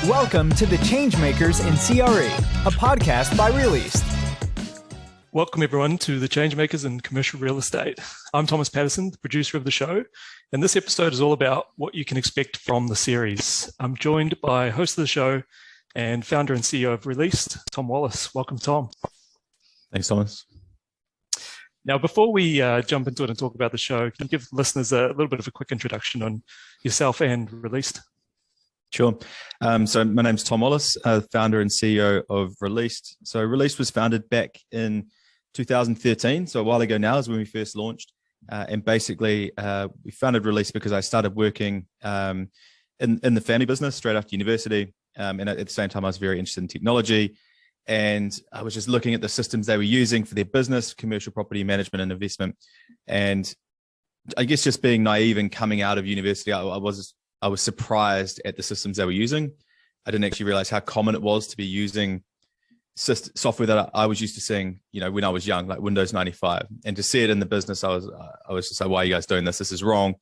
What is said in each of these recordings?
Welcome to the ChangeMakers in CRE, a podcast by Re-Leased. Welcome everyone to the ChangeMakers in Commercial Real Estate. I'm Thomas Patterson, the producer of the show, and this episode is all about what you can expect from the series. I'm joined by host of the show and founder and CEO of Re-Leased, Tom Wallace. Welcome, Tom. Thanks, Thomas. Now, before we jump into it and talk about the show, can you give listeners a little bit of a quick introduction on yourself and Re-Leased? Sure. So my name's Tom Wallace, founder and CEO of Re-Leased. So Re-Leased was founded back in 2013, so a while ago now is when we first launched. And basically, we founded Re-Leased because I started working in the family business straight after university. And at the same time, I was very interested in technology. And I was just looking at the systems they were using for their business, commercial property management and investment. And I guess just being naive and coming out of university, I was surprised at the systems they were using. I didn't actually realize how common it was to be using software that I was used to seeing, when I was young, like Windows 95. And to see it in the business, I was just like, why are you guys doing this? This is wrong.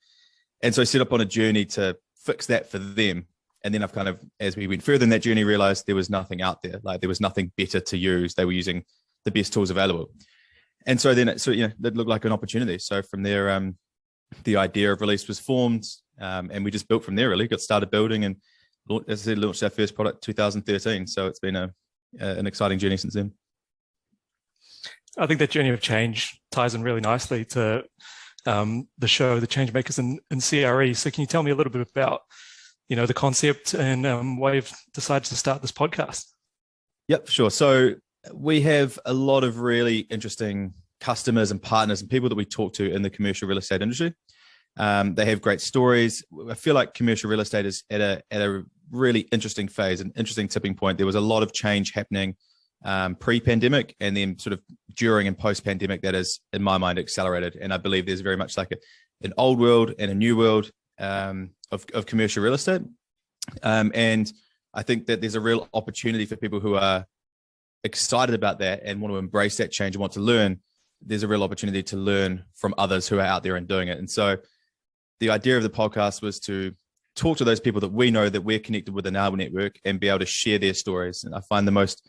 And so I set up on a journey to fix that for them. And then I've as we went further in that journey, realized there was nothing out there. Like there was nothing better to use. They were using the best tools available. And so then that looked like an opportunity. So from there, the idea of Re-Leased was formed. And we just built from there, really. Got started building and, as I said, launched our first product 2013. So it's been an exciting journey since then. I think that journey of change ties in really nicely to the show, the ChangeMakers in CRE. So can you tell me a little bit about, the concept and why you've decided to start this podcast? Yep, sure. So we have a lot of really interesting customers and partners and people that we talk to in the commercial real estate industry. They have great stories. I feel like commercial real estate is at a really interesting phase, an interesting tipping point. There was a lot of change happening pre-pandemic, and then sort of during and post-pandemic that is, in my mind, accelerated. And I believe there's very much like an old world and a new world of commercial real estate. And I think that there's a real opportunity for people who are excited about that and want to embrace that change and want to learn. There's a real opportunity to learn from others who are out there and doing it. And so the idea of the podcast was to talk to those people that we know that we're connected with in our network and be able to share their stories. And I find the most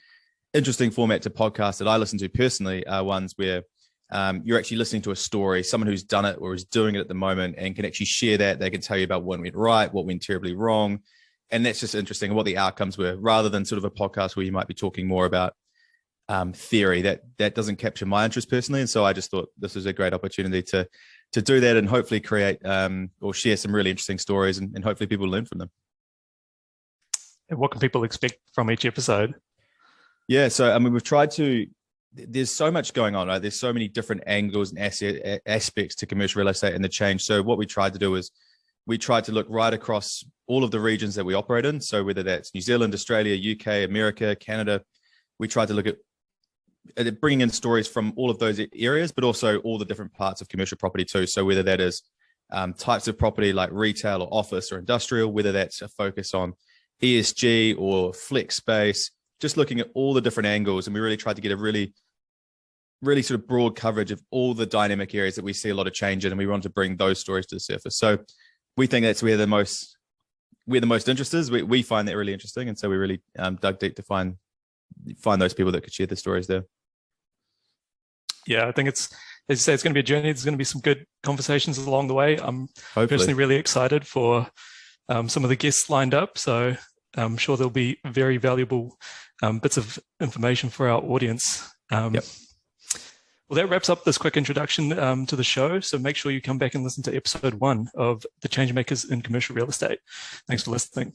interesting format to podcasts that I listen to personally are ones where you're actually listening to a story, someone who's done it or is doing it at the moment and can actually share that. They can tell you about what went right, what went terribly wrong. And that's just interesting, what the outcomes were, rather than sort of a podcast where you might be talking more about theory. That doesn't capture my interest personally. And so I just thought this was a great opportunity to do that and hopefully create or share some really interesting stories and hopefully people learn from them. And what can people expect from each episode? Yeah, so we've tried to, there's so much going on, right? There's so many different angles and aspects to commercial real estate and the change. So what we tried to do is we tried to look right across all of the regions that we operate in. So whether that's New Zealand, Australia, UK, America, Canada, we tried to look at bringing in stories from all of those areas, but also all the different parts of commercial property too. So whether that is types of property like retail or office or industrial, whether that's a focus on ESG or flex space, just looking at all the different angles. And we really tried to get a really sort of broad coverage of all the dynamic areas that we see a lot of change in. And we want to bring those stories to the surface. So we think that's where the most interest is. We find that really interesting. And so we really dug deep to find those people that could share the stories there. Yeah, I think as you say, it's going to be a journey. There's going to be some good conversations along the way. I'm personally really excited for some of the guests lined up. So I'm sure there'll be very valuable bits of information for our audience. Yep. Well, that wraps up this quick introduction to the show. So make sure you come back and listen to episode 1 of the ChangeMakers in Commercial Real Estate. Thanks for listening.